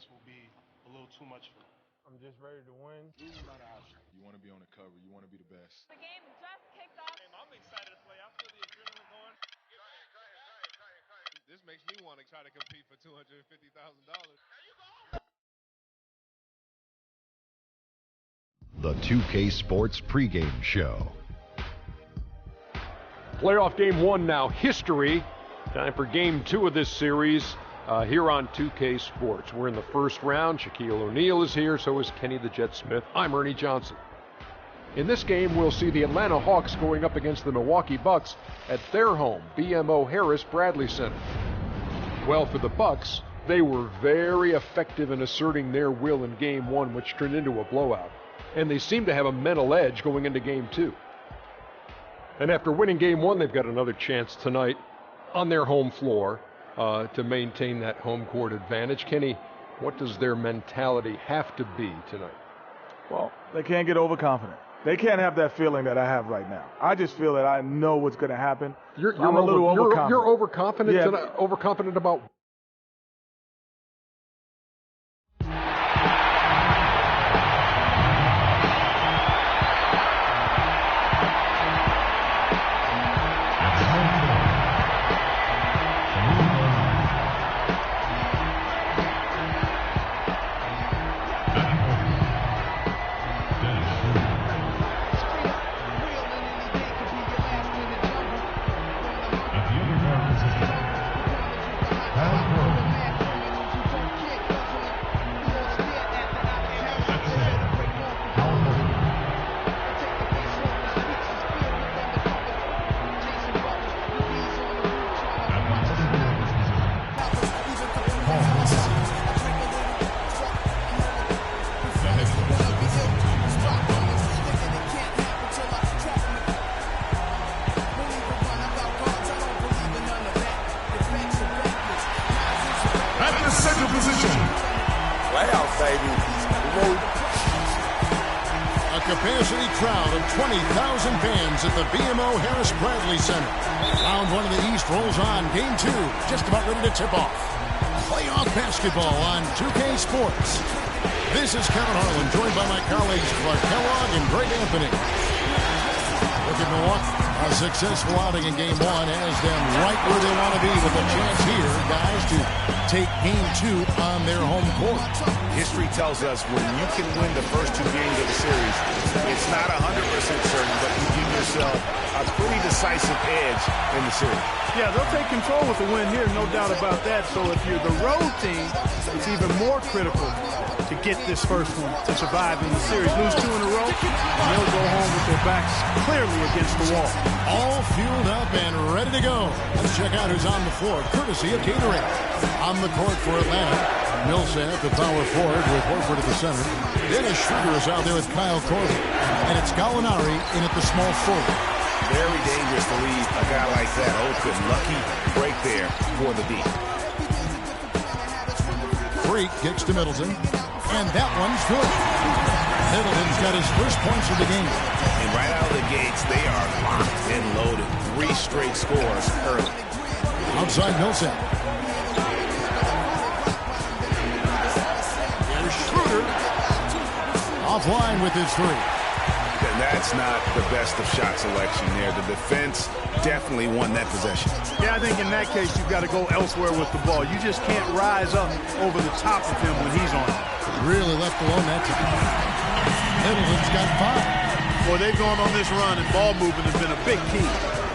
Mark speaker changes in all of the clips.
Speaker 1: points will be a little too much for them.
Speaker 2: I'm just ready to win.
Speaker 3: Losing not an option. You want to be on the cover. You want to be the best.
Speaker 4: The game just kicked off.
Speaker 5: I'm excited to play. I feel the adrenaline going. This makes me want to try to compete for $250,000. There you go.
Speaker 6: The 2K Sports pregame show.
Speaker 7: Playoff game 1 now, history. Time for game 2 of this series here on 2K Sports. We're in the first round. Shaquille O'Neal is here, so is Kenny the Jet Smith. I'm Ernie Johnson. In this game, we'll see the Atlanta Hawks going up against the Milwaukee Bucks at their home, BMO Harris Bradley Center. Well, for the Bucks, they were very effective in asserting their will in game 1, which turned into a blowout. And they seem to have a mental edge going into game 2. And after winning game 1, they've got another chance tonight on their home floor to maintain that home court advantage. Kenny, what does their mentality have to be tonight?
Speaker 2: Well, they can't get overconfident. They can't have that feeling that I have right now. I just feel that I know what's going to happen. I'm a little overconfident.
Speaker 7: You're overconfident? Yeah. Overconfident about
Speaker 6: capacity crowd of 20,000 fans at the BMO Harris Bradley Center. Round 1 of the East rolls on. Game 2 just about ready to tip off. Playoff basketball on 2K Sports. This is Kevin Harlan, joined by my colleagues Clark Kellogg and Greg Anthony. Look at Milwaukee. A successful outing in game 1 has them right where they want to be with a chance here, guys, to take game 2 on their home court.
Speaker 8: History tells us when you can win the first 2 games of the series, it's not 100% certain, but you give yourself a pretty decisive edge in the series.
Speaker 9: Yeah, they'll take control with the win here, no doubt about that. So if you're the road team, it's even more critical to get this first one to survive in the series. Lose 2 in a row, and they'll go home with their backs clearly against the wall.
Speaker 6: All fueled up and ready to go. Let's check out who's on the floor, courtesy of Gatorade. On the court for Atlanta, Millsap, the power forward, with Horford at the center. Dennis Schroeder is out there with Kyle Korver. And it's Gallinari in at the small forward.
Speaker 8: Very dangerous to leave a guy like that open. Lucky break there for the D.
Speaker 6: Freak kicks to Middleton. And that one's good. Middleton's got his first points of the game.
Speaker 8: And right out of the gates, they are locked and loaded. 3 straight scores early.
Speaker 6: Outside Millsap. And Schroeder offline with his 3.
Speaker 8: And that's not the best of shot selection there. The defense definitely won that possession.
Speaker 9: Yeah, I think in that case, you've got to go elsewhere with the ball. You just can't rise up over the top of him when he's on it.
Speaker 6: Really left alone that time. Middleton's got 5.
Speaker 9: Boy, they've gone on this run, and ball movement has been a big key.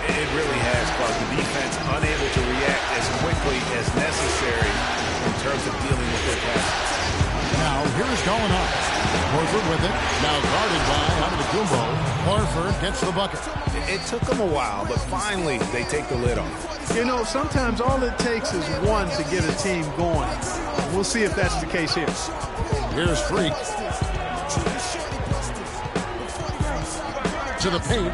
Speaker 8: It really has, Clark. The defense unable to react as quickly as necessary in terms of dealing with their passes.
Speaker 6: Now, here's going on. Horford with it. Now guarded by Antetokounmpo. Horford gets the bucket.
Speaker 8: It took them a while, but finally they take the lid off.
Speaker 9: You know, sometimes all it takes is one to get a team going. We'll see if that's the case here.
Speaker 6: Here's Freak. To the paint.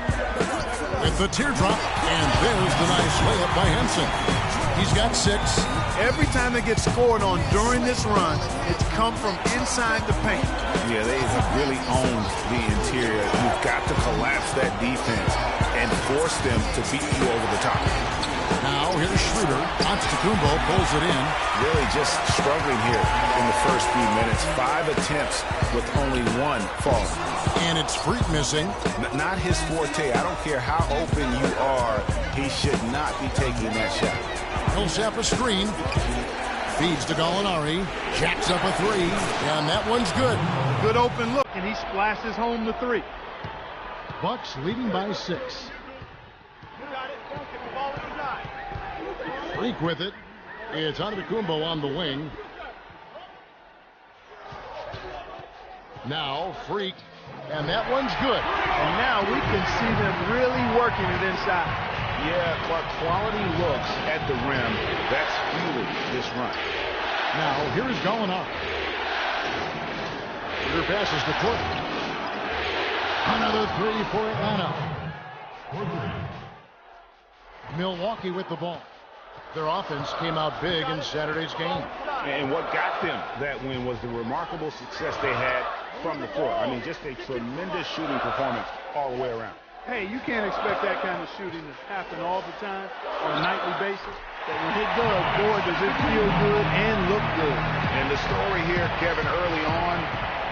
Speaker 6: With the teardrop. And there's the nice layup by Henson. He's got 6.
Speaker 9: Every time they get scored on during this run, it's come from inside the paint.
Speaker 8: Yeah, they have really owned the interior. You've got to collapse that defense and force them to beat you over the top.
Speaker 6: Now here's Schroeder. Antetokounmpo pulls it in.
Speaker 8: Really just struggling here in the first few minutes. 5 attempts with only 1 falling.
Speaker 6: And it's Freak missing.
Speaker 8: Not his forte. I don't care how open you are. He should not be taking that shot.
Speaker 6: He'll set a screen. Feeds to Gallinari. Jacks up a 3. And that one's good.
Speaker 9: Good open look, and he splashes home the 3.
Speaker 6: Bucks leading by 6. Freak with it. It's Antetokounmpo on the wing. Now Freak. And that one's good.
Speaker 9: And now we can see them really working it inside.
Speaker 8: Yeah, Clark, quality looks at the rim. That's fueling this run.
Speaker 6: Now, here is Gallinari. Shooter passes to Court. Another 3 for Atlanta. Milwaukee with the ball. Their offense came out big in Saturday's game.
Speaker 8: And what got them that win was the remarkable success they had from the floor. I mean, just a tremendous shooting performance all the way around.
Speaker 9: Hey, you can't expect that kind of shooting to happen all the time on a nightly basis. But when it does, boy, does it feel good and look good.
Speaker 8: And the story here, Kevin, early on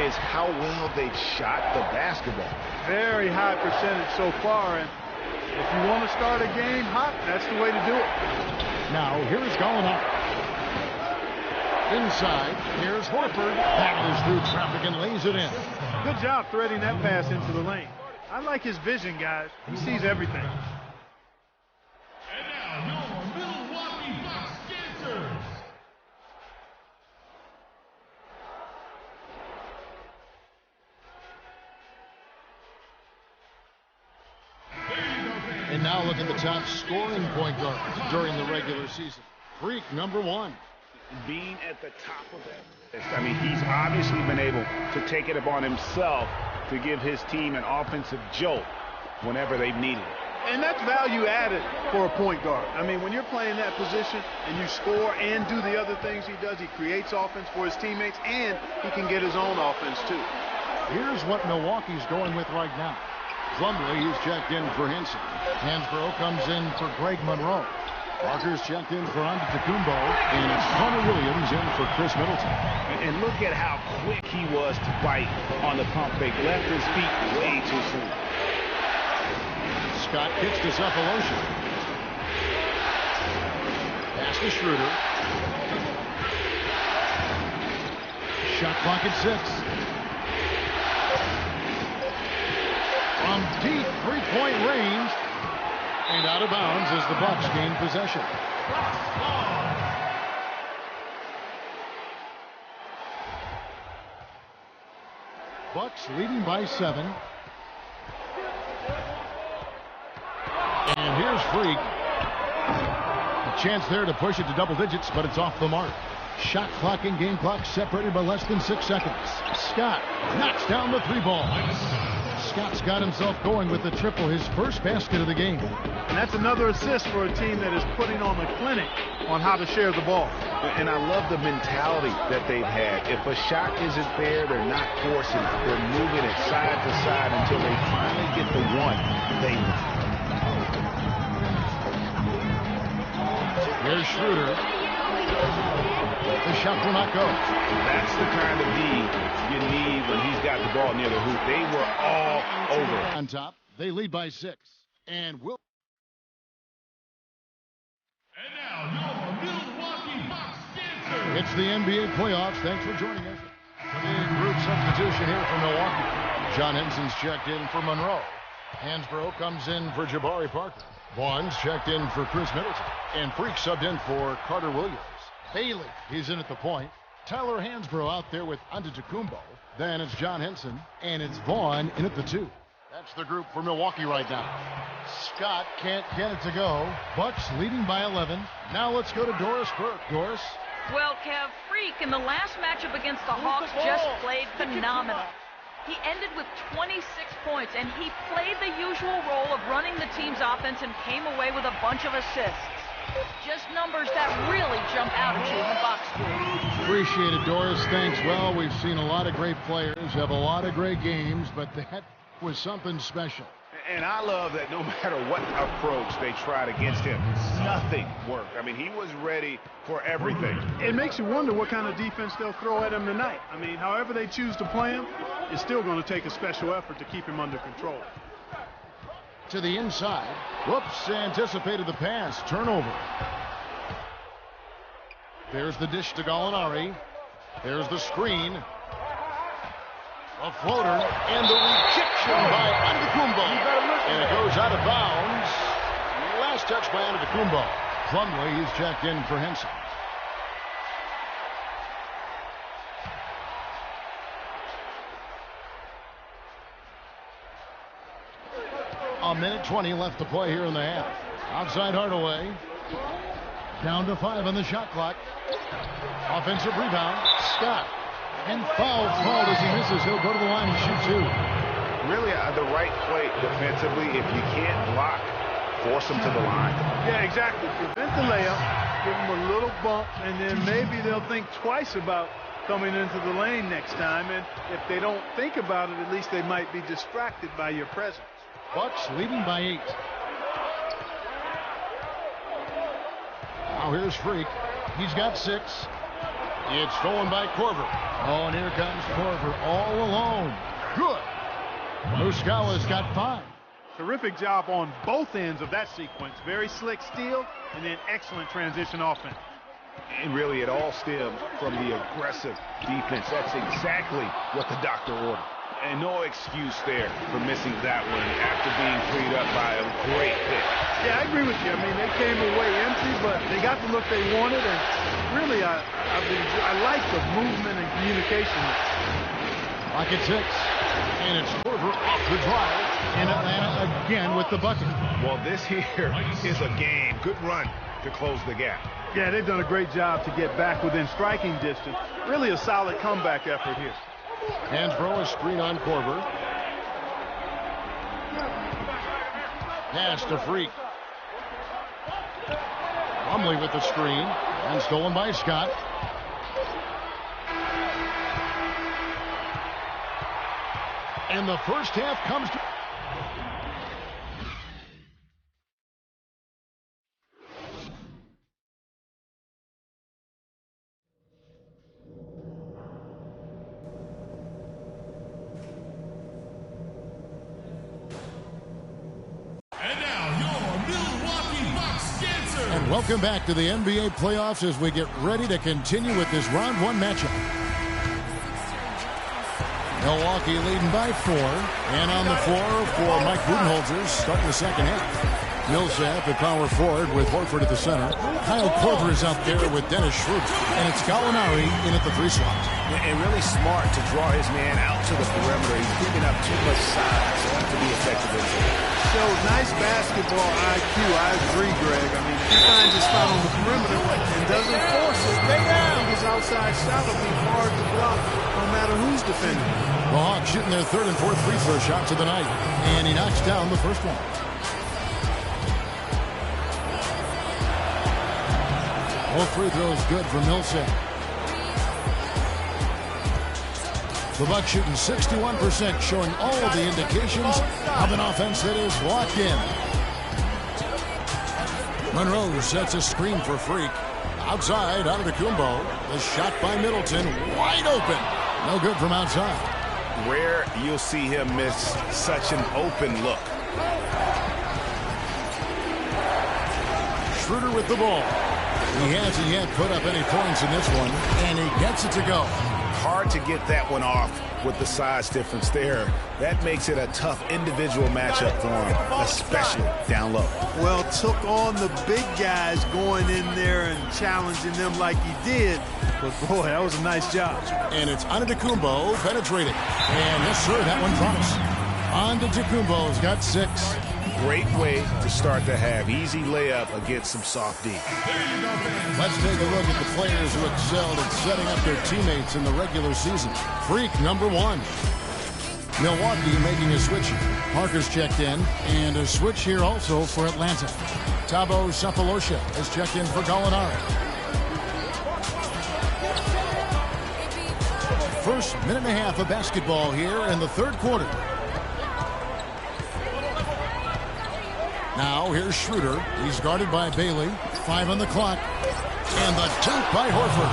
Speaker 8: is how well they've shot the basketball.
Speaker 9: Very high percentage so far. And if you want to start a game hot, that's the way to do it.
Speaker 6: Now, here's Gallinari. Inside, here's Horford. Battles through traffic and lays it in.
Speaker 9: Good job threading that pass into the lane. I like his vision, guys. He sees everything.
Speaker 4: And now, your Milwaukee Bucks dancers.
Speaker 6: And now look at the top scoring point guard during the regular season. Freak, number 1.
Speaker 8: Being at the top of that. I mean, he's obviously been able to take it upon himself to give his team an offensive jolt whenever they've needed it.
Speaker 9: And that's value added for a point guard. I mean, when you're playing that position and you score and do the other things he does, he creates offense for his teammates, and he can get his own offense too.
Speaker 6: Here's what Milwaukee's going with right now. Plumlee, he's checked in for Henson. Hansbrough comes in for Greg Monroe. Parker's checked in for Antetokounmpo, and it's Connor Williams in for Chris Middleton.
Speaker 8: And look at how quick he was to fight on the pump fake. Left his feet way too soon.
Speaker 6: Scott kicks to Cephalosha. Pass to Schroeder. Shot clock at 6. From deep three-point range. And out of bounds as the Bucks gain possession. Bucks leading by 7. And here's Freak. A chance there to push it to double digits, but it's off the mark. Shot clock and game clock separated by less than 6 seconds. Scott knocks down the 3 ball. Scott's got himself going with the triple, his first basket of the game.
Speaker 9: And that's another assist for a team that is putting on a clinic on how to share the ball.
Speaker 8: And I love the mentality that they've had. If a shot isn't there, they're not forcing it. They're moving it side to side until they finally get the one they want.
Speaker 6: Here's Schroeder. The shot will not go.
Speaker 8: That's the kind of D you need when he's got the ball near the hoop. They were all over.
Speaker 6: On top, they lead by 6. And will.
Speaker 4: And now, your Milwaukee Bucks dancers.
Speaker 6: It's the NBA playoffs. Thanks for joining us. Big group substitution here for Milwaukee. John Henson's checked in for Monroe. Hansbrough comes in for Jabari Parker. Vaughn's checked in for Chris Middleton. And Freak subbed in for Carter Williams. Bailey, he's in at the point. Tyler Hansbrough out there with Antetokounmpo. Then it's John Henson, and it's Vaughn in at the 2. That's the group for Milwaukee right now. Scott can't get it to go. Bucks leading by 11. Now let's go to Doris Burke. Doris?
Speaker 10: Well, Kev, Freak in the last matchup against the Hawks just played phenomenal. He ended with 26 points, and he played the usual role of running the team's offense and came away with a bunch of assists. Just numbers that really jump out at you in the box score.
Speaker 6: Appreciate it, Doris. Thanks. Well, we've seen a lot of great players have a lot of great games, but that was something special.
Speaker 8: And I love that no matter what approach they tried against him, nothing worked. I mean, he was ready for everything.
Speaker 9: It makes you wonder what kind of defense they'll throw at him tonight. I mean, however they choose to play him, it's still going to take a special effort to keep him under control.
Speaker 6: To the inside. Whoops, anticipated the pass. Turnover. There's the dish to Gallinari. There's the screen. A floater and the rejection by Antetokounmpo. And it goes out of bounds. Last touch by Antetokounmpo. Plumlee is checked in for Henson. A minute 20 left to play here in the half. Outside Hardaway. Down to 5 on the shot clock. Offensive rebound. Scott. And foul called as he misses. He'll go to the line and shoot 2.
Speaker 8: Really, the right play defensively. If you can't block, force him to the line.
Speaker 9: Yeah, exactly. Prevent the layup, give him a little bump, and then maybe they'll think twice about coming into the lane next time. And if they don't think about it, at least they might be distracted by your presence.
Speaker 6: Bucks leading by 8. Now here's Freak. He's got 6. It's stolen by Korver. Oh, and here comes Korver all alone. Good. Muscala's got 5.
Speaker 9: Terrific job on both ends of that sequence. Very slick steal and then excellent transition offense.
Speaker 8: And really, it all stems from the aggressive defense. That's exactly what the doctor ordered. And no excuse there for missing that one after being freed up by a great hit.
Speaker 9: Yeah, I agree with you. I mean, they came away empty, but they got the look they wanted. And really, I like the movement and communication.
Speaker 6: Pocket 6. And it's Korver off the drive. And Atlanta again with the bucket.
Speaker 8: Well, this here is a game. Good run to close the gap.
Speaker 9: Yeah, they've done a great job to get back within striking distance. Really a solid comeback effort here.
Speaker 6: Hansbrough, a screen on Korver. Pass to Freak. Plumlee with the screen. And stolen by Scott. And the first half comes to... And welcome back to the NBA playoffs as we get ready to continue with this round 1 matchup. Milwaukee leading by 4. And on the floor for Mike Budenholzer starting the second half. Millsap at power forward with Horford at the center. Kyle Korver is out there with Dennis Schroeder. And it's Gallinari in at the 3 slot.
Speaker 8: And really smart to draw his man out to the perimeter. He's giving up too much size to be effective inside.
Speaker 9: So nice basketball IQ. I agree, Greg. I mean, if he finds his spot on the perimeter and doesn't force it, I think his outside shot will be hard to block no matter who's defending.
Speaker 6: The Hawks shooting their 3rd and 4th free throw shots of the night. And he knocks down the first one. Both free throws good for Millsap. The Bucks shooting 61%, showing all of the indications of an offense that is locked in. Monroe sets a screen for Freak. Outside, Antetokounmpo. The shot by Middleton, wide open. No good from outside.
Speaker 8: Rare you'll see him miss such an open look.
Speaker 6: Schroeder with the ball. He hasn't yet put up any points in this one, and he gets it to go.
Speaker 8: Hard to get that one off with the size difference there. That makes it a tough individual matchup for him, especially down low.
Speaker 9: Well, took on the big guys going in there and challenging them like he did. But, boy, that was a nice job.
Speaker 6: And it's Antetokounmpo penetrating. And, yes, sir, that one promised. Antetokounmpo's got 6.
Speaker 8: Great way to start the half. Easy layup against some soft D.
Speaker 6: Let's take a look at the players who excelled at setting up their teammates in the regular season. Freak, number 1. Milwaukee making a switch. Parker's checked in. And a switch here also for Atlanta. Thabo Sefolosha has checked in for Gallinari. First minute and a half of basketball here in the 3rd quarter. Now here's Schroeder. He's guarded by Bailey. 5 on the clock. And the dunk by Horford.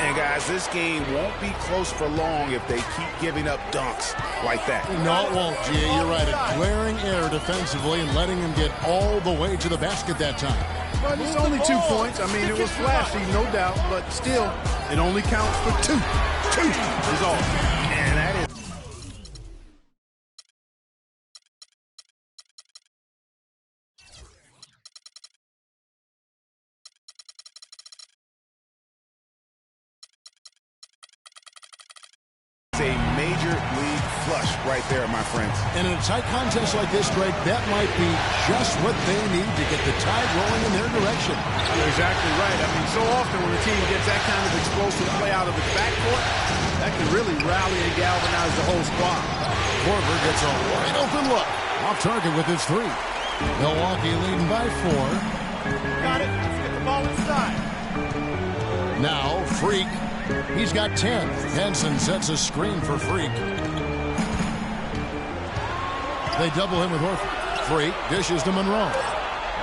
Speaker 8: And guys, this game won't be close for long if they keep giving up dunks like that.
Speaker 6: No, it won't, G.A. You're right. A glaring error defensively and letting him get all the way to the basket that time.
Speaker 9: But it's only 2 points. I mean, it was flashy, no doubt, but still, it only counts for 2. 2 is all.
Speaker 8: And that is... a major league flush right there, my friends.
Speaker 6: And in a tight contest like this, Greg, that might be just what they need to get the tide rolling in their direction.
Speaker 9: You're exactly right. I mean, so often when a team gets that kind of explosive play out of its backcourt, that can really rally and galvanize the whole squad.
Speaker 6: Korver gets a wide open look. Off target with his 3. Milwaukee leading by 4.
Speaker 9: Got it. Let's get the ball inside.
Speaker 6: Now, Freak. He's got 10. Henson sets a screen for Freak. They double him with Horford. Freak dishes to Monroe.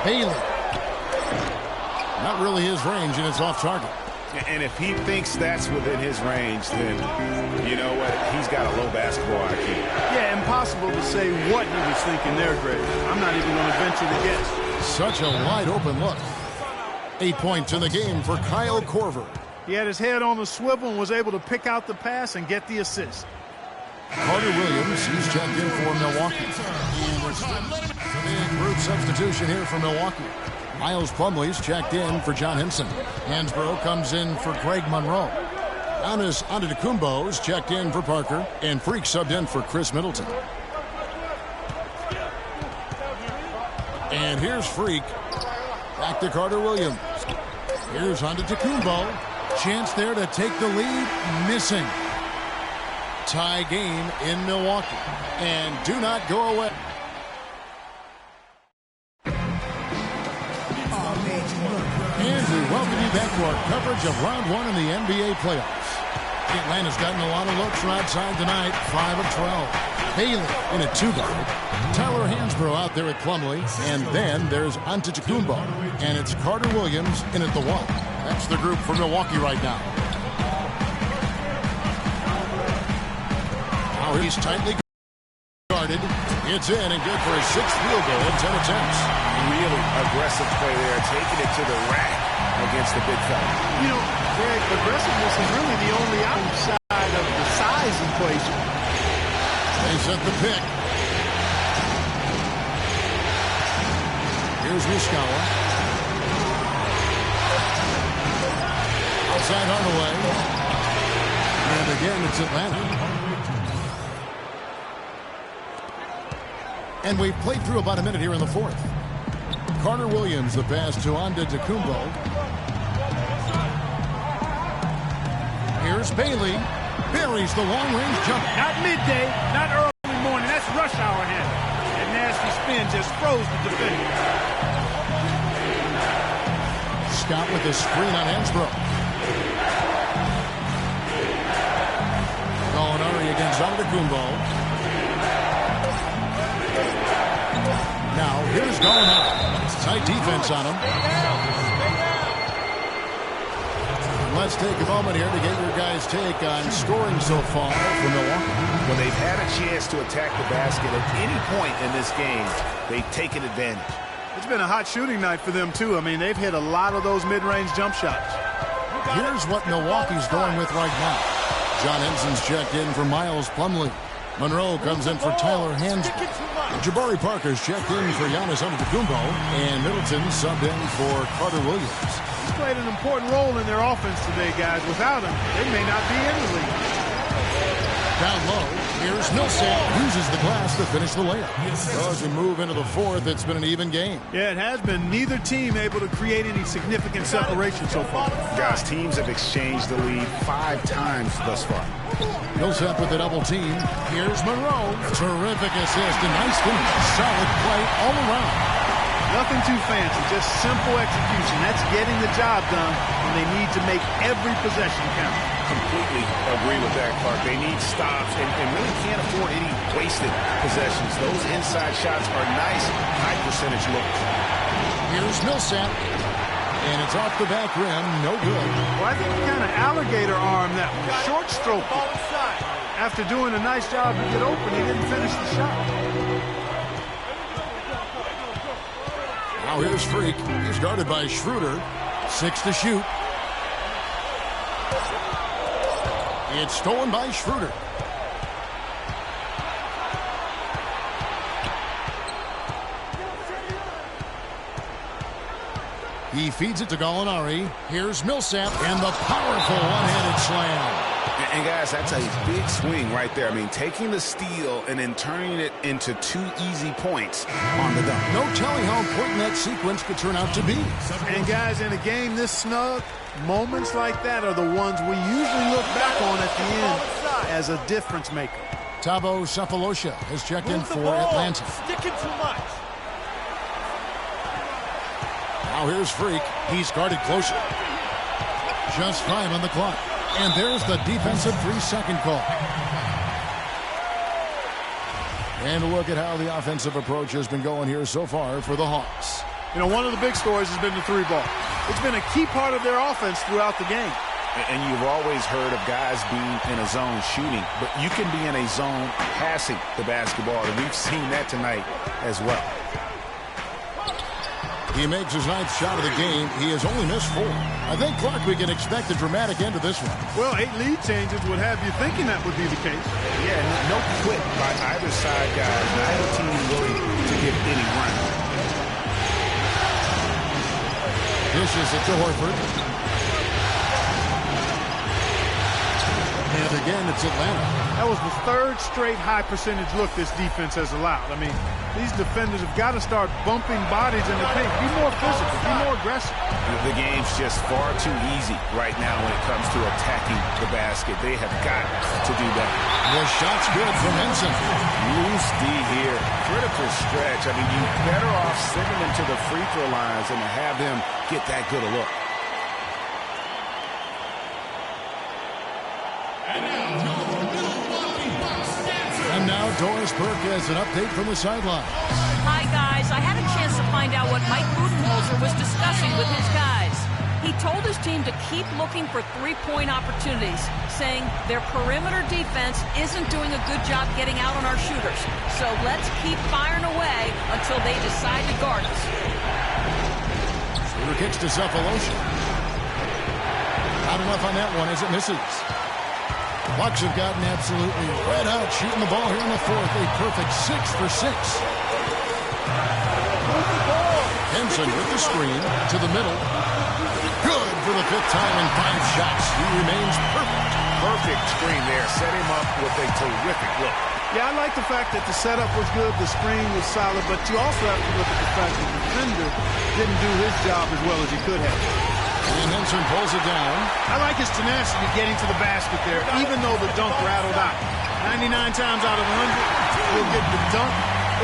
Speaker 6: Bailey. Not really his range, and it's off target.
Speaker 8: And if he thinks that's within his range, then you know what? He's got a low basketball IQ.
Speaker 9: Yeah, impossible to say what he was thinking there, Greg. I'm not even going to venture to guess.
Speaker 6: Such a wide open look. 8 points in the game for Kyle Korver.
Speaker 9: He had his head on the swivel and was able to pick out the pass and get the assist.
Speaker 6: Carter Williams, he's checked in for Milwaukee. Big group substitution here for Milwaukee. Miles Plumlee's checked in for John Henson. Hansbrough comes in for Greg Monroe. Giannis Antetokounmpo's checked in for Parker. And Freak subbed in for Chris Middleton. And here's Freak. Back to Carter Williams. Here's Antetokounmpo. Chance there to take the lead. Missing. Tie game in Milwaukee. And do not go away. And we welcome you back to our coverage of round 1 in the NBA playoffs. Atlanta's gotten a lot of looks from outside tonight. 5 of 12. Bailey in a 2-guard. Tyler Hansbrough out there at Plumlee. And then there's Antetokounmpo. And it's Carter Williams in at the 1. That's the group for Milwaukee right now. Now he's tightly guarded. It's in and good for his 6th field goal in 10 attempts.
Speaker 8: Really aggressive play there, taking it to the rack against the big fella.
Speaker 9: You know, Greg, aggressiveness is really the only outside of the size equation.
Speaker 6: They set the pick. Here's Muskawa. Outside Hardaway. And again, it's Atlanta. And we've played through about a minute here in the 4th. Carter Williams, the pass to Antetokounmpo. Here's Bailey. Buries the long-range jump.
Speaker 9: Not midday, not early morning. That's rush hour here. That nasty spin just froze the defender.
Speaker 6: Scott with the screen on Hansbrough. Gallinari against Antetokounmpo. Now, here's Gallinari. Tight defense on him. Let's take a moment here to get your guys' take on scoring so far for Milwaukee.
Speaker 8: When they've had a chance to attack the basket at any point in this game, they've taken advantage.
Speaker 9: It's been a hot shooting night for them, too. I mean, they've hit a lot of those mid-range jump shots.
Speaker 6: Here's what Milwaukee's going with right now. John Henson's checked in for Miles Plumlee. Monroe comes in for Tyler Hansbrough. Jabari Parker's checked in for Giannis Antetokounmpo. And Middleton subbed in for Carter Williams.
Speaker 9: He's played an important role in their offense today, guys. Without him, they may not be in the league.
Speaker 6: Down low, here's Millsap. Uses the glass to finish the layup. As we move into the 4th, it's been an even game.
Speaker 9: Yeah, it has been. Neither team able to create any significant separation so far.
Speaker 8: Guys, teams have exchanged the lead 5 times thus far.
Speaker 6: Millsap with a double team. Here's Monroe. Terrific assist. A nice finish. Solid play all around.
Speaker 9: Nothing too fancy, just simple execution. That's getting the job done, and they need to make every possession count.
Speaker 8: Completely agree with that, Clark. They need stops and really can't afford any wasted possessions. Those inside shots are nice, high percentage looks.
Speaker 6: Here's Millsap, and it's off the back rim, no good.
Speaker 9: Well, I think he kind of alligator armed that one, short stroke. After doing a nice job to get open, he didn't finish the shot.
Speaker 6: Now here's Freak. He's guarded by Schroeder. 6 to shoot. It's stolen by Schroeder. He feeds it to Gallinari. Here's Millsap and the powerful one-handed slam.
Speaker 8: And guys, that's a big swing right there. I mean, taking the steal and then turning it into 2 easy points on the dunk.
Speaker 6: No telling how important that sequence could turn out to be.
Speaker 9: And guys, in a game this snug, moments like that are the ones we usually look back on at the end as a difference maker.
Speaker 6: Thabo Sefolosha has checked in for Atlanta.
Speaker 9: Sticking too much.
Speaker 6: Now here's Freak. He's guarded closer. Just 5 on the clock. And there's the defensive 3-second call. And look at how the offensive approach has been going here so far for the Hawks.
Speaker 9: You know, one of the big stories has been the 3-ball. It's been a key part of their offense throughout the game.
Speaker 8: And you've always heard of guys being in a zone shooting, but you can be in a zone passing the basketball, and we've seen that tonight as well.
Speaker 6: He makes his 9th shot of the game. He has only missed 4. I think, Clark, we can expect a dramatic end to this one.
Speaker 9: Well, 8 lead changes would have you thinking that would be the case.
Speaker 8: Yeah, no quit by either side, guys. Neither team willing to give any ground.
Speaker 6: Dishes it to Horford. And again, it's Atlanta.
Speaker 9: That was the 3rd straight high percentage look this defense has allowed. I mean, these defenders have got to start bumping bodies in the paint. Be more physical, be more aggressive.
Speaker 8: The game's just far too easy right now when it comes to attacking the basket. They have got to do that.
Speaker 6: The shot's good from Henson.
Speaker 8: Loose D here. Critical stretch. I mean, you're better off sending them to the free throw lines than to have them get that good a look.
Speaker 6: And now Doris Burke has an update from the sideline.
Speaker 10: Hi, guys. I had a chance to find out what Mike Budenholzer was discussing with his guys. He told his team to keep looking for 3-point opportunities, saying their perimeter defense isn't doing a good job getting out on our shooters. So let's keep firing away until they decide to guard us.
Speaker 6: Shooter kicks to Sefolosha. Not enough on that one as it misses. Bucks have gotten absolutely red out shooting the ball here in the 4th. A perfect 6 for 6. Henson with the screen to the middle. Good for the 5th time in 5 shots. He remains perfect.
Speaker 8: Perfect screen there. Set him up with a terrific look.
Speaker 9: Yeah, I like the fact that the setup was good, the screen was solid, but you also have to look at the fact that the defender didn't do his job as well as he could have.
Speaker 6: And Henson pulls it down.
Speaker 9: I like his tenacity getting to the basket there, even though the dunk rattled out. 99 times out of 100, he'll get the dunk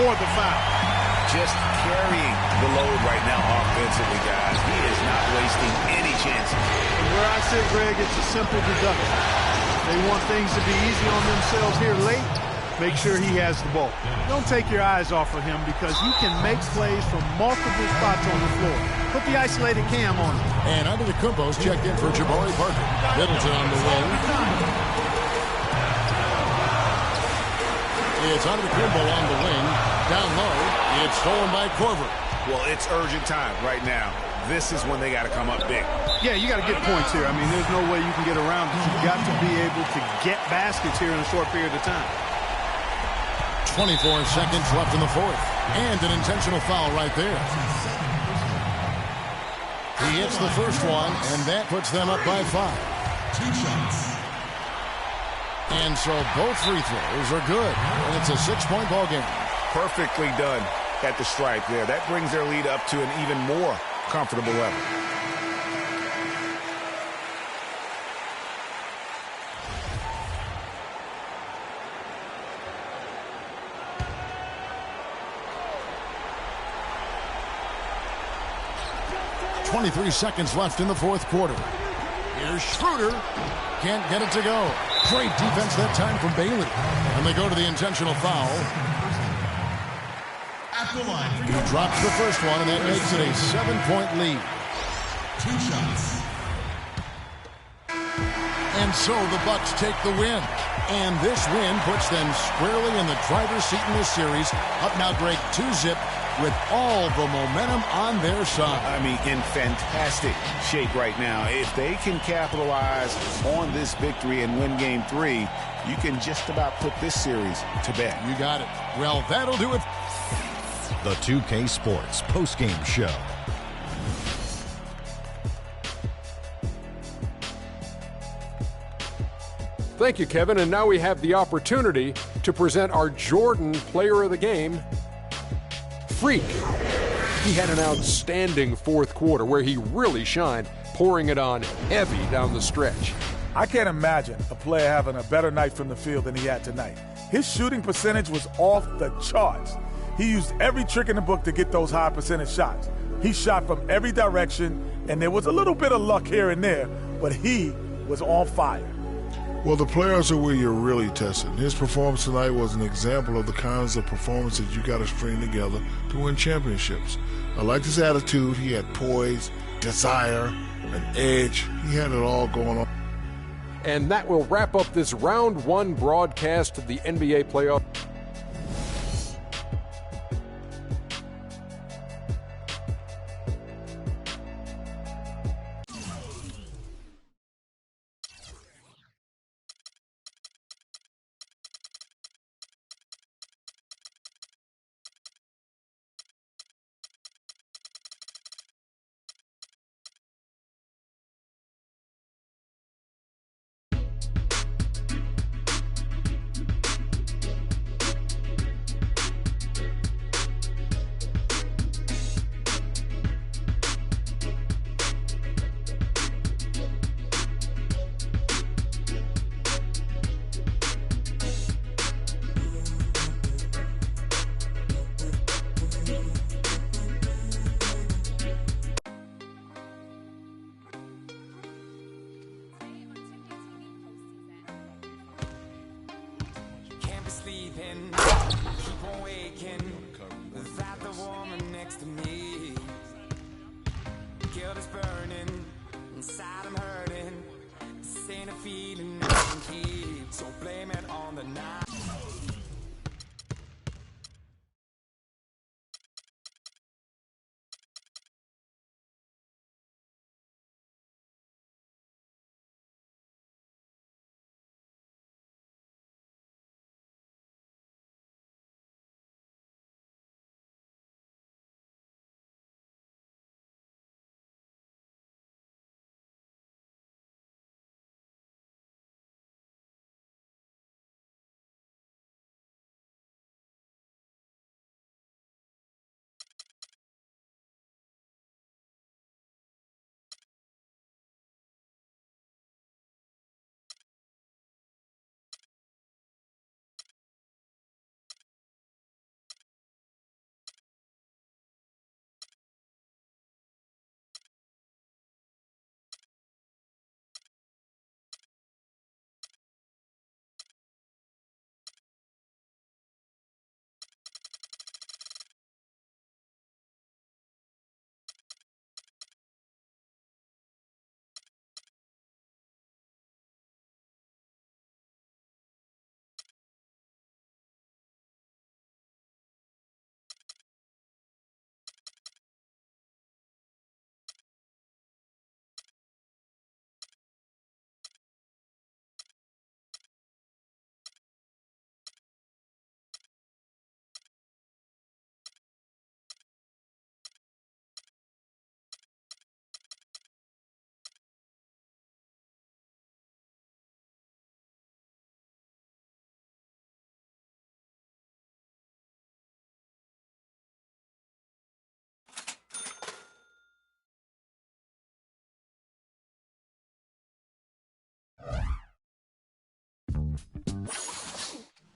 Speaker 9: or the foul.
Speaker 8: Just carrying the load right now offensively, guys. He is not wasting any chances.
Speaker 9: And where I sit, Greg, it's a simple deduction. They want things to be easy on themselves here late. Make sure he has the ball. Don't take your eyes off of him because he can make plays from multiple spots on the floor. Put the isolated cam on him.
Speaker 6: And Antetokounmpo's checked in for Jabari Parker. Middleton on the wing. It's Antetokounmpo on the wing. Down low. It's stolen by Korver.
Speaker 8: Well, it's urgent time right now. This is when they got to come up big.
Speaker 9: Yeah, you got to get points here. I mean, there's no way you can get around it. You've got to be able to get baskets here in a short period of time.
Speaker 6: 24 seconds left in the 4th. And an intentional foul right there. He hits the first one, and that puts them up by 5.
Speaker 4: 2 shots.
Speaker 6: And so both free throws are good. And it's a 6-point ball game.
Speaker 8: Perfectly done at the stripe there. That brings their lead up to an even more comfortable level.
Speaker 6: 23 seconds left in the fourth quarter. Here's Schroeder. Can't get it to go. Great defense that time from Bailey. And they go to the intentional foul. He drops the first one, and that makes it a 7-point lead.
Speaker 4: 2 shots.
Speaker 6: And so the Bucks take the win. And this win puts them squarely in the driver's seat in this series. Up now, Greg, 2-zip with all the momentum on their side.
Speaker 8: I mean, in fantastic shape right now. If they can capitalize on this victory and win Game 3, you can just about put this series to bed.
Speaker 6: You got it. Well, that'll do it.
Speaker 11: The 2K Sports postgame show.
Speaker 7: Thank you, Kevin. And now we have the opportunity to present our Jordan Player of the Game, Freak. He had an outstanding fourth quarter where he really shined, pouring it on heavy down the stretch.
Speaker 2: I can't imagine a player having a better night from the field than he had tonight. His shooting percentage was off the charts. He used every trick in the book to get those high percentage shots. He shot from every direction, and there was a little bit of luck here and there, but he was on fire.
Speaker 12: Well, the players are where you're really tested. His performance tonight was an example of the kinds of performances you got to string together to win championships. I liked his attitude. He had poise, desire, an edge. He had it all going on.
Speaker 7: And that will wrap up this round one broadcast of the NBA playoff.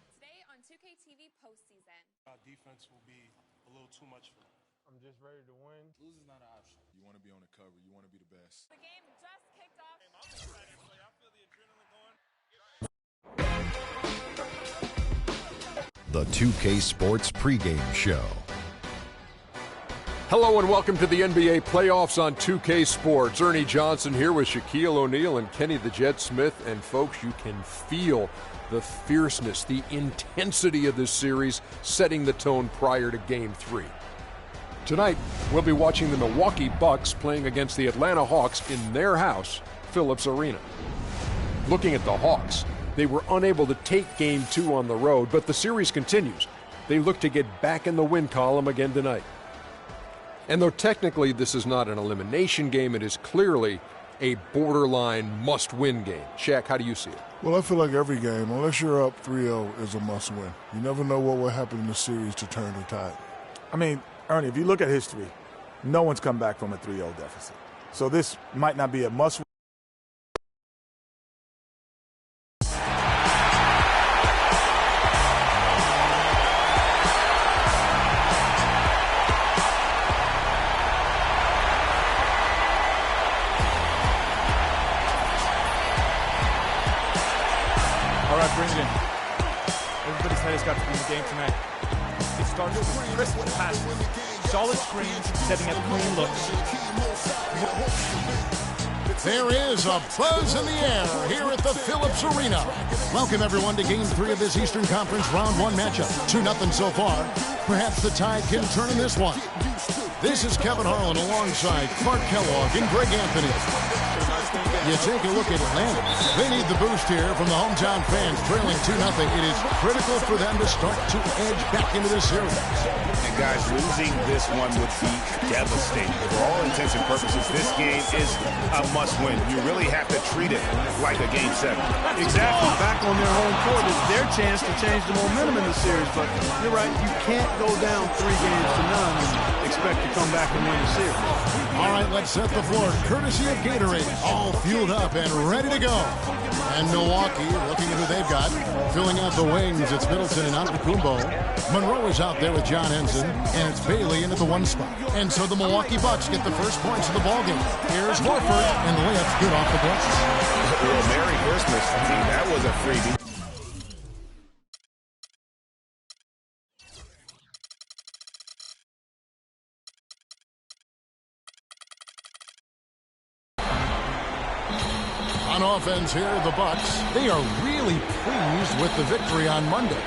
Speaker 13: Today on 2K TV postseason.
Speaker 1: Our defense will be a little too much for them.
Speaker 9: I'm just ready to win.
Speaker 3: Losing is not an option. You want to be on the cover. You want to be the best.
Speaker 13: The game just kicked off.
Speaker 5: I'm excited to play. I feel the adrenaline going.
Speaker 11: The 2K Sports pregame show.
Speaker 7: Hello and welcome to the NBA playoffs on 2K Sports. Ernie Johnson here with Shaquille O'Neal and Kenny the Jet Smith. And folks, you can feel the fierceness, the intensity of this series setting the tone prior to Game 3. Tonight, we'll be watching the Milwaukee Bucks playing against the Atlanta Hawks in their house, Phillips Arena. Looking at the Hawks, they were unable to take Game 2 on the road, but the series continues. They look to get back in the win column again tonight. And though technically this is not an elimination game, it is clearly a borderline must-win game. Shaq, how do you see it?
Speaker 12: Well, I feel like every game, unless you're up 3-0, is a must-win. You never know what will happen in the series to turn the tide.
Speaker 2: I mean, Ernie, if you look at history, no one's come back from a 3-0 deficit. So this might not be a must-win.
Speaker 14: Bring it in. Everybody's head has got to be in the game tonight. It starts with crisp passes, solid screens, setting up clean looks.
Speaker 6: There is a buzz in the air here at the Phillips Arena. Welcome everyone to Game 3 of this Eastern Conference Round 1 matchup. 2-0 so far. Perhaps the tide can turn in this one. This is Kevin Harlan alongside Clark Kellogg and Greg Anthony. You take a look at Atlanta. They need the boost here from the hometown fans, trailing 2-0. It is critical for them to start to edge back into this series.
Speaker 8: And guys, losing this one would be devastating. For all intents and purposes, this game is a must-win. You really have to treat it like a Game 7.
Speaker 9: Exactly. Back on their home court is their chance to change the momentum in the series. But you're right, you can't go down 3 games to none and expect to come back and win the series.
Speaker 6: All right, let's set the floor. Courtesy of Gatorade. All fueled up and ready to go. And Milwaukee, looking at who they've got, filling out the wings. It's Middleton and Antetokounmpo. Monroe is out there with John Henson, and it's Bailey into the 1 spot. And so the Milwaukee Bucks get the first points of the ballgame. Here's Horford, and the layup's good off the glass.
Speaker 8: Well, Merry Christmas. I mean, that was a freebie.
Speaker 6: On offense here, the Bucks. They are really pleased with the victory on Monday.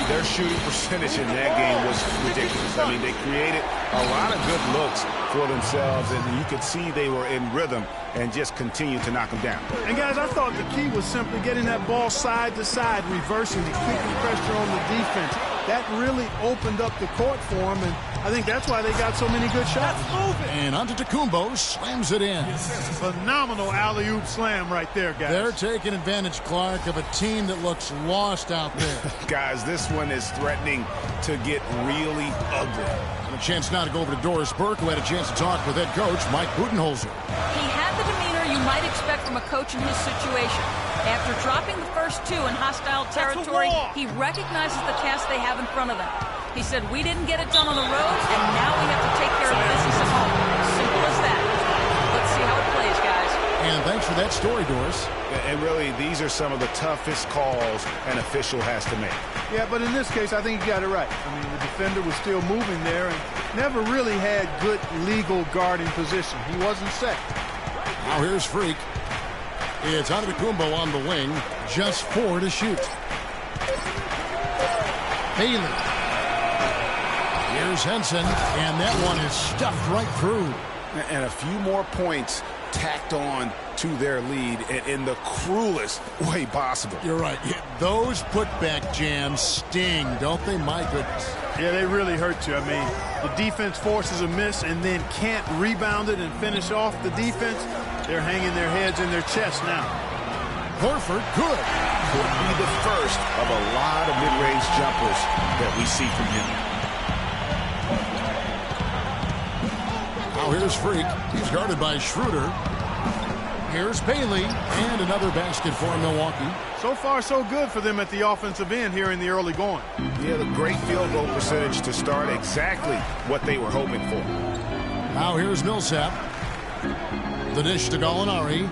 Speaker 8: Their shooting percentage in that game was ridiculous. I mean, they created a lot of good looks for themselves, and you could see they were in rhythm and just continued to knock them down.
Speaker 9: And, guys, I thought the key was simply getting that ball side to side, reversing the keeping pressure on the defense. That really opened up the court for them, and I think that's why they got so many good shots.
Speaker 6: And Antetokounmpo slams it in.
Speaker 9: Phenomenal alley-oop slam right there, guys.
Speaker 6: They're taking advantage, Clark, of a team that looks lost out there.
Speaker 8: Guys, this one is threatening to get really ugly.
Speaker 6: And a chance now to go over to Doris Burke, who had a chance to talk with head coach Mike Budenholzer.
Speaker 10: He had the demeanor you might expect from a coach in his situation. After dropping the first 2 in hostile territory, he recognizes the task they have in front of them. He said, we didn't get it done on the road, and now we have to take care of business at home. Simple as that. Let's see how it plays, guys.
Speaker 6: And thanks for that story, Doris.
Speaker 8: And really, these are some of the toughest calls an official has to make.
Speaker 9: Yeah, but in this case, I think he got it right. I mean, the defender was still moving there and never really had good legal guarding position. He wasn't set.
Speaker 6: Now here's Freak. It's Antetokounmpo on the wing. Just 4 to shoot. Bailey. Here's Henson, and that one is stuffed right through.
Speaker 8: And a few more points tacked on to their lead in the cruelest way possible.
Speaker 6: You're right. Yeah, those putback jams sting, don't they? My goodness.
Speaker 9: Yeah, they really hurt you. I mean, the defense forces a miss and then can't rebound it and finish off the defense. They're hanging their heads in their chest now.
Speaker 6: Horford, good.
Speaker 8: Could be the first of a lot of mid-range jumpers that we see from him.
Speaker 6: Now here's Freak. He's guarded by Schroeder. Here's Bailey, and another basket for Milwaukee.
Speaker 9: So far, so good for them at the offensive end here in the early going.
Speaker 8: Yeah, the great field goal percentage to start, exactly what they were hoping for.
Speaker 6: Now here's Millsap. The dish to Gallinari.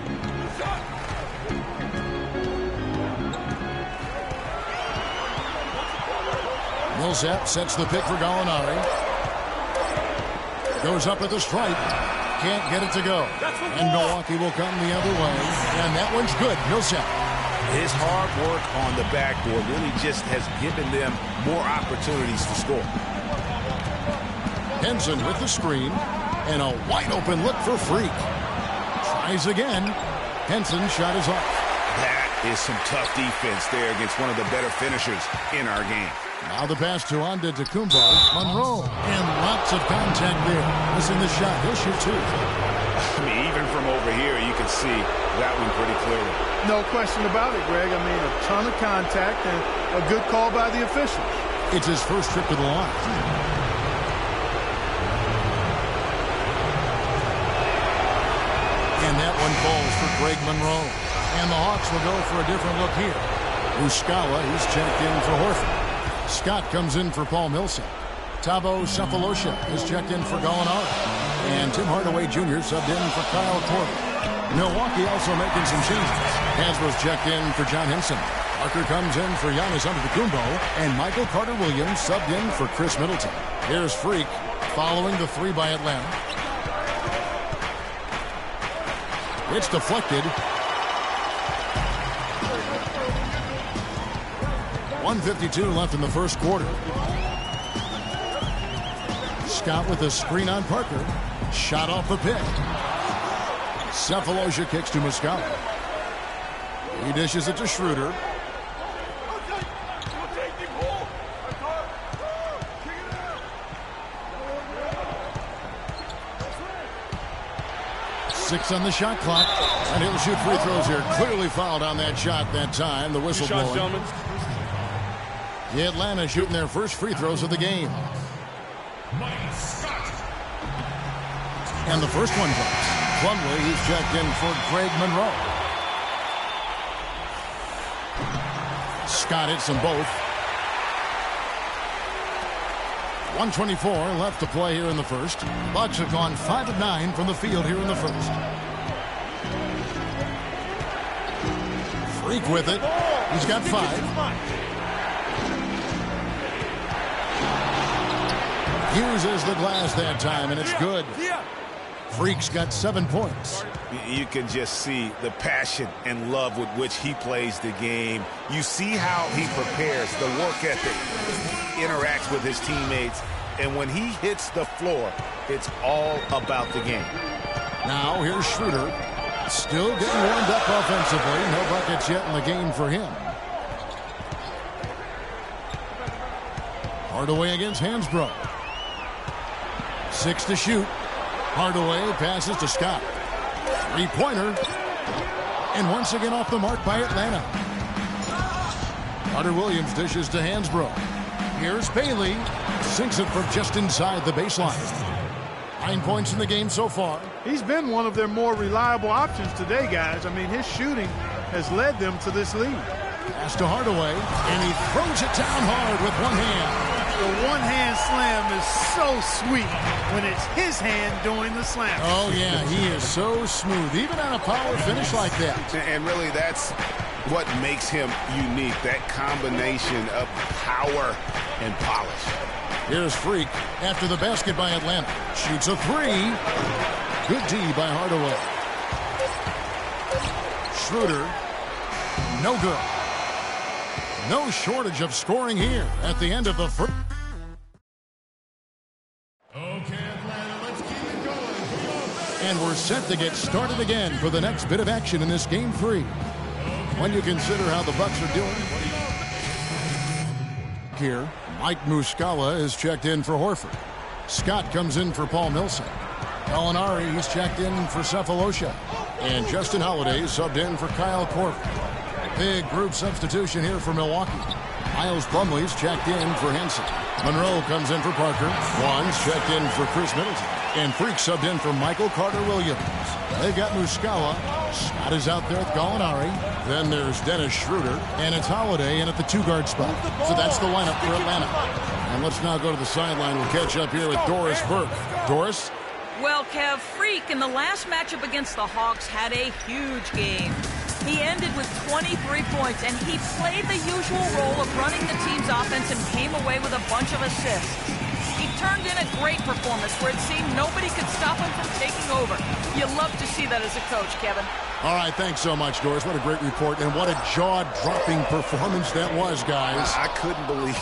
Speaker 6: Millsap sets the pick for Gallinari. Goes up at the stripe. Can't get it to go. And Milwaukee will come the other way. And that one's good. Millsap.
Speaker 8: His hard work on the backboard really just has given them more opportunities to score.
Speaker 6: Henson with the screen. And a wide open look for Freak. Tries again. Henson shot is off.
Speaker 8: That is some tough defense there against one of the better finishers in our game.
Speaker 6: Now the pass to Antetokounmpo. Monroe. And lots of contact there. Missing the shot. He'll shoot two.
Speaker 8: I mean, even from over here, you can see that one pretty clearly.
Speaker 9: No question about it, Greg. I mean, a ton of contact and a good call by the officials.
Speaker 6: It's his first trip to the line. And that one falls for Greg Monroe. And the Hawks will go for a different look here. Muscala, he's checked in for Horford. Scott comes in for Paul Millsap. Thabo Sefolosha is checked in for Gallinari. And Tim Hardaway Jr. subbed in for Kyle Korver. Milwaukee also making some changes. Hasbro's checked in for John Henson. Parker comes in for Giannis Antetokounmpo. And Michael Carter-Williams subbed in for Chris Middleton. Here's Freak following the three by Atlanta. It's deflected. 1:52 left in the first quarter. Scott with a screen on Parker. Shot off the pick. Sefolosha kicks to Muscala. He dishes it to Schroeder. Six on the shot clock. And he'll shoot free throws here. Clearly fouled on that shot that time. The whistle blowing. Atlanta shooting their first free throws of the game. And the first one goes. Plumlee, he's checked in for Greg Monroe. Scott hits them both. 1:24 left to play here in the first. Bucks have gone 5 of 9 from the field here in the first. Freak with it. He's got 5. Uses the glass that time, and it's good. Freak's got 7 points.
Speaker 8: You can just see the passion and love with which he plays the game. You see how he prepares, the work ethic, interacts with his teammates, and when he hits the floor, it's all about the game.
Speaker 6: Now here's Schroeder. Still getting warmed up offensively. No buckets yet in the game for him. Hardaway against Hansbrough. 6 to shoot. Hardaway passes to Scott. Three-pointer. And once again off the mark by Atlanta. Carter-Williams dishes to Hansbrough. Here's Bailey. Sinks it from just inside the baseline. 9 points in the game so far.
Speaker 9: He's been one of their more reliable options today, guys. I mean, his shooting has led them to this lead.
Speaker 6: Pass to Hardaway. And he throws it down hard with one hand.
Speaker 9: The one-hand slam is so sweet when it's his hand doing the slam.
Speaker 6: Oh, yeah, he is so smooth, even on a power finish like that.
Speaker 8: And really, that's what makes him unique, that combination of power and polish.
Speaker 6: Here's Freak after the basket by Atlanta. Shoots a three. Good D by Hardaway. Schroeder, no good. No shortage of scoring here at the end of the first. And we're set to get started again for the next bit of action in this game 3. When you consider how the Bucks are doing. Here, Mike Muscala is checked in for Horford. Scott comes in for Paul Millsap. Gallinari, he's checked in for Sefolosha. And Justin Holiday subbed in for Kyle Korver. Big group substitution here for Milwaukee. Miles Plumlee's checked in for Henson. Monroe comes in for Parker. Juan's checked in for Chris Middleton. And Freak subbed in for Michael Carter-Williams. They've got Muscala. Scott is out there with Gallinari. Then there's Dennis Schroeder. And it's Holiday in at the 2-guard spot. So that's the lineup for Atlanta. And let's now go to the sideline. We'll catch up here with Doris Burke. Doris?
Speaker 10: Well, Kev, Freak in the last matchup against the Hawks had a huge game. He ended with 23 points, and he played the usual role of running the team's offense and came away with a bunch of assists. He turned in a great performance where it seemed nobody could stop him from taking over. You love to see that as a coach, Kevin.
Speaker 6: All right, thanks so much, Doris. What a great report, and what a jaw-dropping performance that was, guys.
Speaker 8: I couldn't believe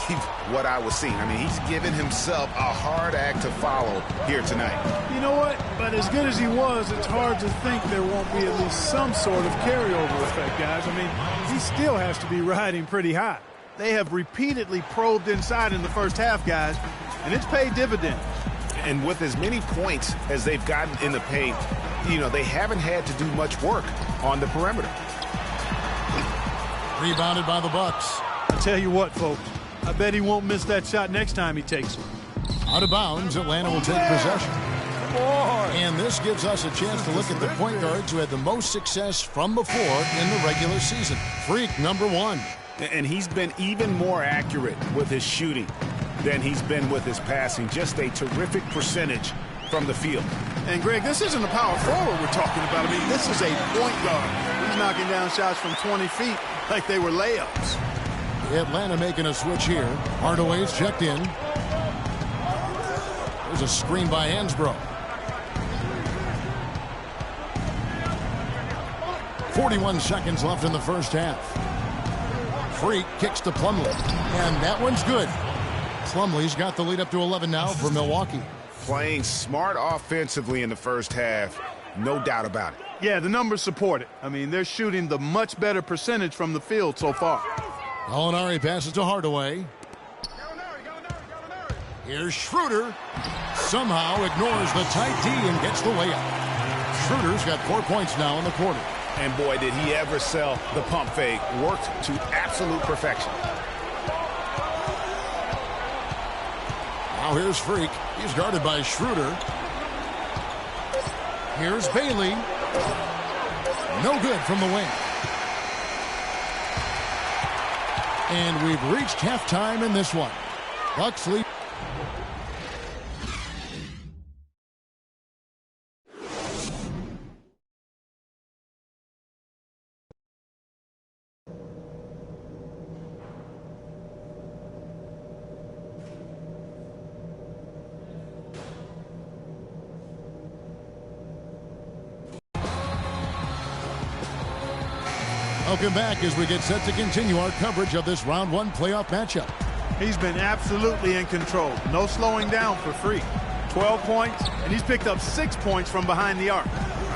Speaker 8: what I was seeing. I mean, he's given himself a hard act to follow here tonight.
Speaker 9: You know what? But as good as he was, it's hard to think there won't be at least some sort of carryover effect, guys. I mean, he still has to be riding pretty high. They have repeatedly probed inside in the first half, guys, and it's paid dividends.
Speaker 8: And with as many points as they've gotten in the paint, you know, they haven't had to do much work on the perimeter.
Speaker 6: Rebounded by the Bucks.
Speaker 9: I tell you what, folks, I bet he won't miss that shot next time he takes it.
Speaker 6: Out of bounds, Atlanta will take possession. And this gives us a chance to look at the point guards who had the most success from before in the regular season. Freak, number 1.
Speaker 8: And he's been even more accurate with his shooting than he's been with his passing. Just a terrific percentage from the field.
Speaker 9: And, Greg, this isn't a power forward we're talking about. I mean, this is a point guard. He's knocking down shots from 20 feet like they were layups.
Speaker 6: Atlanta making a switch here. Hardaway's checked in. There's a screen by Hansbrough. 41 seconds left in the first half. Freak kicks to Plumlee, and that one's good. Plumlee's got the lead up to 11 now for Milwaukee.
Speaker 8: Playing smart offensively in the first half, no doubt about it.
Speaker 9: Yeah, the numbers support it. I mean, they're shooting the much better percentage from the field so far.
Speaker 6: Gallinari passes to Hardaway. Here's Schroeder. Somehow ignores the tight D and gets the layup. Schroeder's got 4 points now in the quarter.
Speaker 8: And boy, did he ever sell the pump fake. Worked to absolute perfection.
Speaker 6: Now here's Freak. He's guarded by Schroeder. Here's Bailey. No good from the wing. And we've reached halftime in this one. Bucks lead. Welcome back as we get set to continue our coverage of this round 1 playoff matchup.
Speaker 9: He's been absolutely in control. No slowing down for Freak. 12 points, and he's picked up 6 points from behind the arc.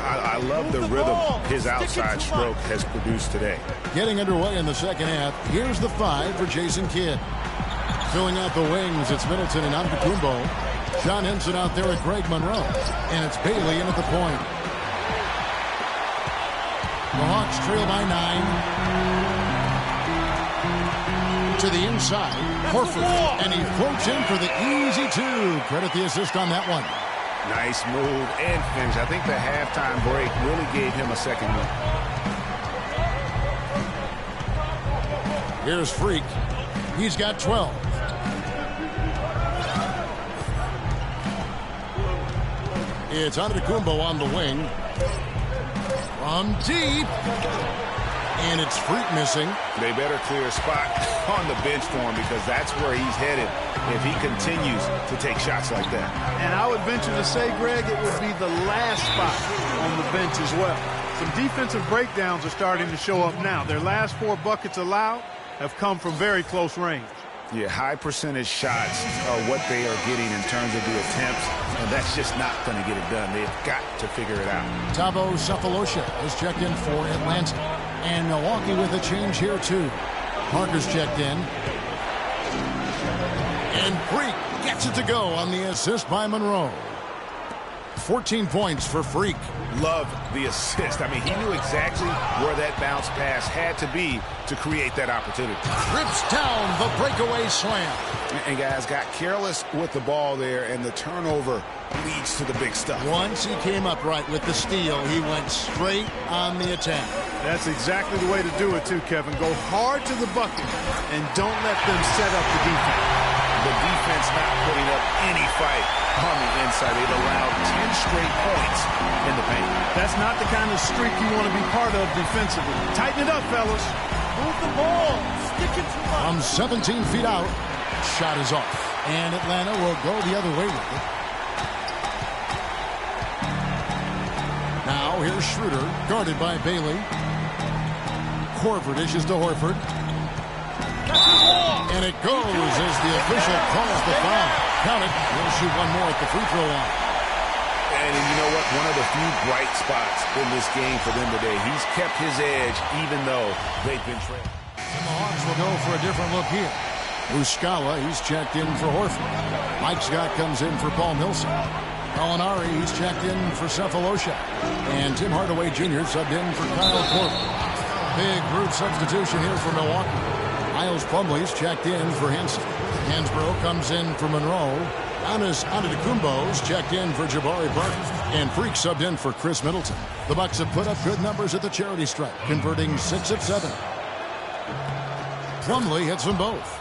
Speaker 8: I love the rhythm his outside stroke has produced today.
Speaker 6: Getting underway in the second half, here's the 5 for Jason Kidd. Filling out the wings, it's Middleton and Antetokounmpo. John Henson out there with Greg Monroe. And it's Bailey in at the point. The Hawks trail by 9. To the inside, Horford, and he floats in for the easy 2. Credit the assist on that one.
Speaker 8: Nice move and finish. I think the halftime break really gave him a second look.
Speaker 6: Here's Freak. He's got 12. It's Antetokounmpo on the wing. From deep. And it's Freak missing.
Speaker 8: They better clear a spot on the bench for him because that's where he's headed if he continues to take shots like that.
Speaker 9: And I would venture to say, Greg, it would be the last spot on the bench as well. Some defensive breakdowns are starting to show up now. Their last 4 buckets allowed have come from very close range.
Speaker 8: Yeah, high percentage shots are what they are getting in terms of the attempts, and that's just not going to get it done. They've got to figure it out.
Speaker 6: Thabo Sefolosha is checked in for Atlanta. And Milwaukee with a change here, too. Parker's checked in. And Freak gets it to go on the assist by Monroe. 14 points for Freak.
Speaker 8: Love the assist. I mean, he knew exactly where that bounce pass had to be to create that opportunity.
Speaker 6: Rips down the breakaway slam.
Speaker 8: And guys got careless with the ball there, and the turnover leads to the big stuff.
Speaker 6: Once he came up right with the steal, he went straight on the attack.
Speaker 9: That's exactly the way to do it, too, Kevin. Go hard to the bucket and don't let them set up the defense.
Speaker 8: The defense not putting up any fight on the inside. They've allowed 10 straight points in the paint.
Speaker 9: That's not the kind of streak you want to be part of defensively. Tighten it up, fellas. Move the ball. Stick it to
Speaker 6: From 17 feet out, shot is off. And Atlanta will go the other way with it. Now here's Schroeder, guarded by Bailey. Korver dishes to Horford. And it goes as the official calls the foul. Count it. He'll shoot one more at the free throw line.
Speaker 8: And you know what? One of the few bright spots in this game for them today. He's kept his edge even though they've been trailing.
Speaker 6: And the Hawks will go for a different look here. Muscala, he's checked in for Horford. Mike Scott comes in for Paul Millsap. Gallinari, he's checked in for Cephalosha. And Tim Hardaway Jr. subbed in for Kyle Korver. Big group substitution here for Milwaukee. Miles Plumlee's checked in for Henson. Hansbrough comes in for Monroe. Giannis Antetokounmpo's checked in for Jabari Parker. And Freak subbed in for Chris Middleton. The Bucks have put up good numbers at the charity stripe, converting 6 of 7. Plumlee hits them both.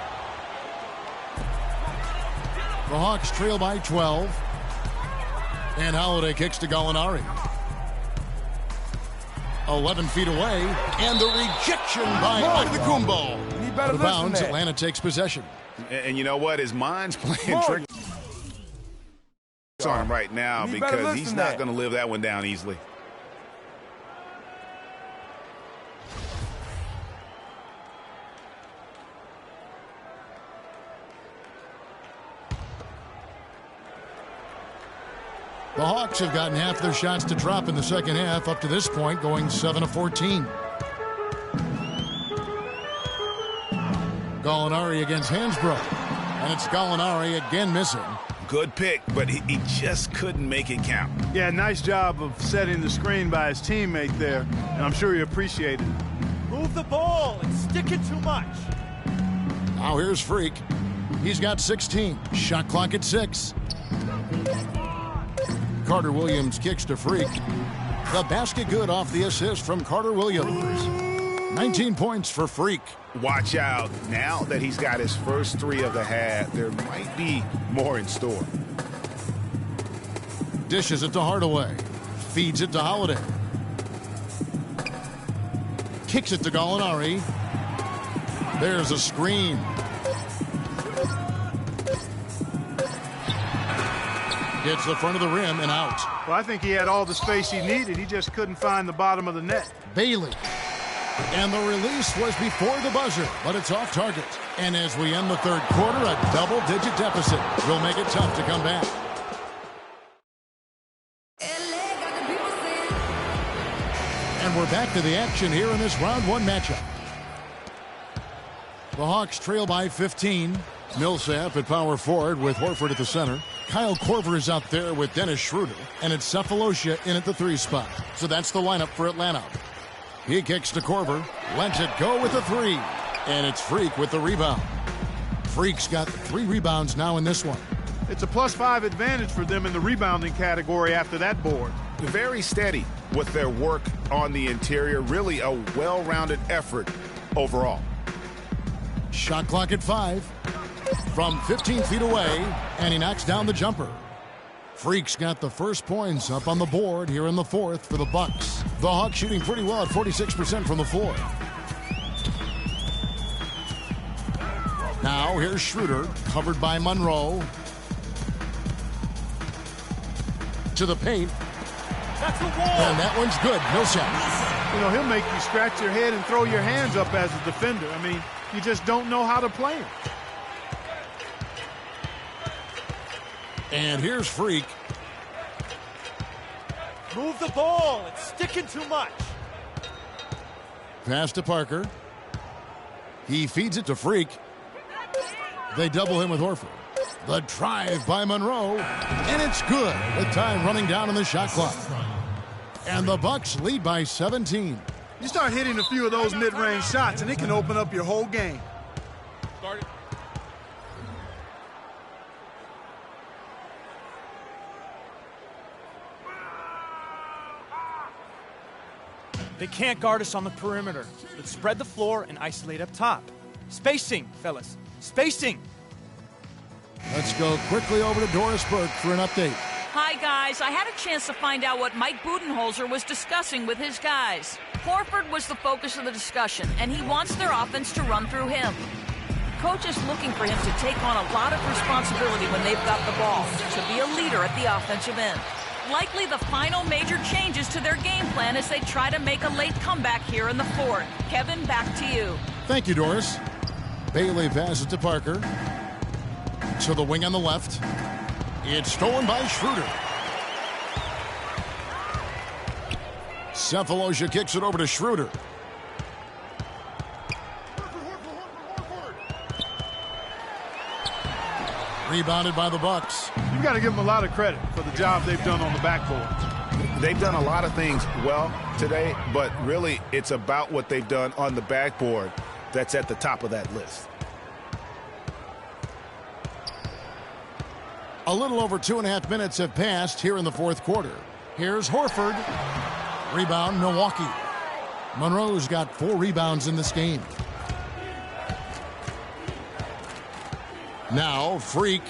Speaker 6: The Hawks trail by 12. And Holiday kicks to Gallinari. 11 feet away, and the rejection by Antetokounmpo. Out of bounds, Atlanta takes possession.
Speaker 8: And you know what? His mind's playing tricks on him right now because he's not going to live that one down easily.
Speaker 6: The Hawks have gotten half their shots to drop in the second half up to this point, going 7 of 14. Gallinari against Hansbrough. And it's Gallinari again missing.
Speaker 8: Good pick, but he just couldn't make it count.
Speaker 9: Yeah, nice job of setting the screen by his teammate there, and I'm sure he appreciated it.
Speaker 14: Move the ball and stick it too much.
Speaker 6: Now here's Freak. He's got 16. Shot clock at 6. Carter Williams kicks to Freak. The basket good off the assist from Carter Williams. 19 points for Freak.
Speaker 8: Watch out. Now that he's got his first 3 of the half, there might be more in store.
Speaker 6: Dishes it to Hardaway. Feeds it to Holiday. Kicks it to Gallinari. There's a screen. Gets the front of the rim and out.
Speaker 9: Well, I think he had all the space he needed. He just couldn't find the bottom of the net.
Speaker 6: Bailey. And the release was before the buzzer, but it's off target. And as we end the third quarter, a double-digit deficit will make it tough to come back. And we're back to the action here in this round 1 matchup. The Hawks trail by 15. Millsap at power forward with Horford at the center. Kyle Korver is out there with Dennis Schroeder. And it's Cephalosha in at the 3 spot. So that's the lineup for Atlanta. He kicks to Korver. Lets it go with the 3. And it's Freak with the rebound. Freak's got 3 rebounds now in this one.
Speaker 9: It's a +5 advantage for them in the rebounding category after that board.
Speaker 8: Very steady with their work on the interior. Really a well-rounded effort overall.
Speaker 6: Shot clock at 5. From 15 feet away, and he knocks down the jumper. Freak's got the first points up on the board here in the 4th for the Bucks. The Hawks shooting pretty well at 46% from the floor. Now here's Schroeder, covered by Monroe. To the paint.
Speaker 14: That's the wall.
Speaker 6: And that one's good. Millsap.
Speaker 9: You know, he'll make you scratch your head and throw your hands up as a defender. I mean, you just don't know how to play him.
Speaker 6: And here's Freak.
Speaker 14: Move the ball. It's sticking too much.
Speaker 6: Pass to Parker. He feeds it to Freak. They double him with Horford. The drive by Monroe, and it's good with time running down on the shot clock. And the Bucks lead by 17.
Speaker 9: You start hitting a few of those mid-range shots, and it can open up your whole game.
Speaker 14: They can't guard us on the perimeter. Let's spread the floor and isolate up top. Spacing, fellas. Spacing.
Speaker 6: Let's go quickly over to Doris Burke for an update.
Speaker 10: Hi, guys. I had a chance to find out what Mike Budenholzer was discussing with his guys. Horford was the focus of the discussion, and he wants their offense to run through him. Coach is looking for him to take on a lot of responsibility when they've got the ball, to be a leader at the offensive end. Likely the final major changes to their game plan as they try to make a late comeback here in the fourth. Kevin, back to you.
Speaker 6: Thank you, Doris. Bailey passes to Parker. To the wing on the left. It's stolen by Schroeder. Cephalosha kicks it over to Schroeder. Rebounded by the Bucks.
Speaker 9: You've got to give them a lot of credit for the job they've done on the backboard.
Speaker 8: They've done a lot of things well today, but really it's about what they've done on the backboard that's at the top of that list.
Speaker 6: A little over 2.5 minutes have passed here in the fourth quarter. Here's Horford. Rebound, Milwaukee. Monroe's got 4 rebounds in this game. Now, Freak.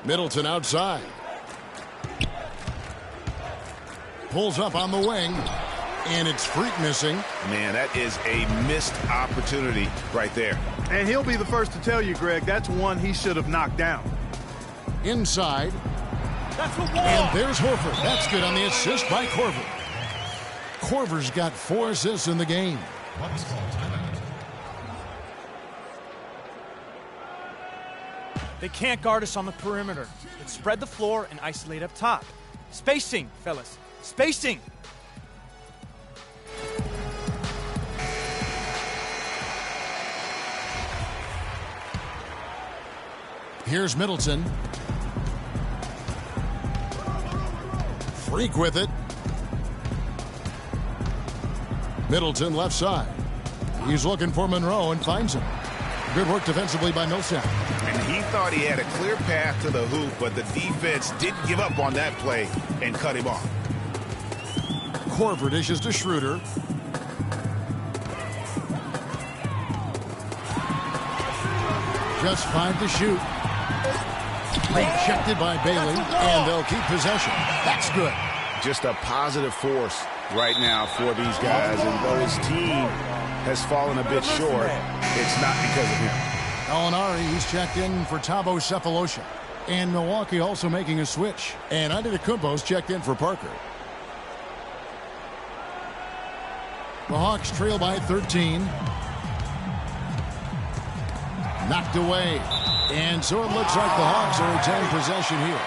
Speaker 6: Middleton outside. Pulls up on the wing. And it's Freak missing.
Speaker 8: Man, that is a missed opportunity right there.
Speaker 9: And he'll be the first to tell you, Greg, that's one he should have knocked down.
Speaker 6: Inside.
Speaker 14: That's a wall.
Speaker 6: And there's Horford. That's good on the assist by Korver. Korver's got 4 assists in the game.
Speaker 14: They can't guard us on the perimeter. Let's spread the floor and isolate up top. Spacing, fellas. Spacing.
Speaker 6: Here's Middleton. Freak with it. Middleton left side. He's looking for Monroe and finds him. Good work defensively by Millsap.
Speaker 8: And he thought he had a clear path to the hoop, but the defense didn't give up on that play and cut him off.
Speaker 6: Korver dishes to Schroeder. Just 5 to shoot. Rejected by Bailey, and they'll keep possession. That's good.
Speaker 8: Just a positive force right now for these guys, and though his team has fallen a bit short, it's not because of him.
Speaker 6: Alinari, he's checked in for Thabo Cephalosha. And Milwaukee also making a switch. And Antetokounmpo's checked in for Parker. The Hawks trail by 13. Knocked away. And so it looks like the Hawks are retaining possession here.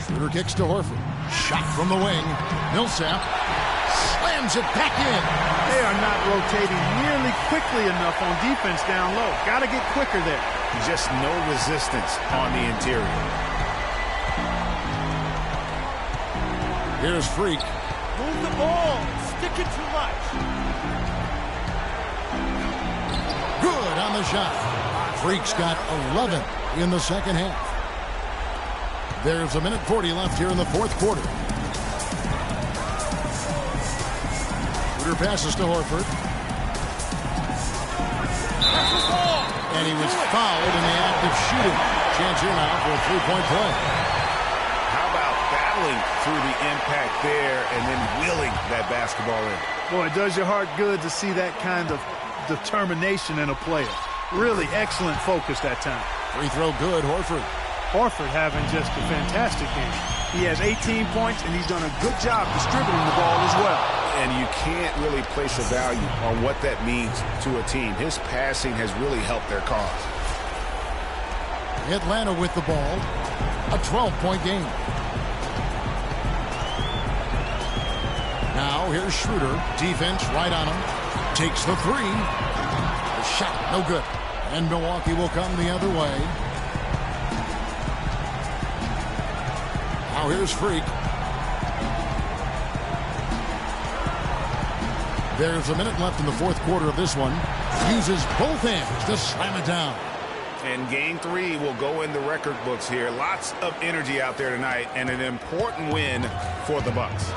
Speaker 6: Schroeder kicks to Horford. Shot from the wing. Millsap slams it back in.
Speaker 9: They are not rotating nearly quickly enough on defense down low. Got to get quicker there.
Speaker 8: Just no resistance on the interior.
Speaker 6: Here's Freak.
Speaker 14: Move the ball. Stick it too much.
Speaker 6: Good on the shot. Freak's got 11 in the second half. There's 1:40 left here in the fourth quarter. Schroeder passes to Horford. And he was fouled in the act of shooting. Chance here now for a 3-point play.
Speaker 8: How about battling through the impact there and then wheeling that basketball in?
Speaker 9: Boy, it does your heart good to see that kind of determination in a player. Really excellent focus that time.
Speaker 6: Free throw good, Horford.
Speaker 9: Horford having just a fantastic game. He has 18 points, and he's done a good job distributing the ball as well.
Speaker 8: And you can't really place a value on what that means to a team. His passing has really helped their cause.
Speaker 6: Atlanta with the ball. A 12-point game. Now here's Schroeder. Defense right on him. Takes the three. The shot, no good. And Milwaukee will come the other way. Now here's Freak. There's a minute left in the fourth quarter of this one. Uses both hands to slam it down.
Speaker 8: And game 3 will go in the record books here. Lots of energy out there tonight and an important win for the Bucks.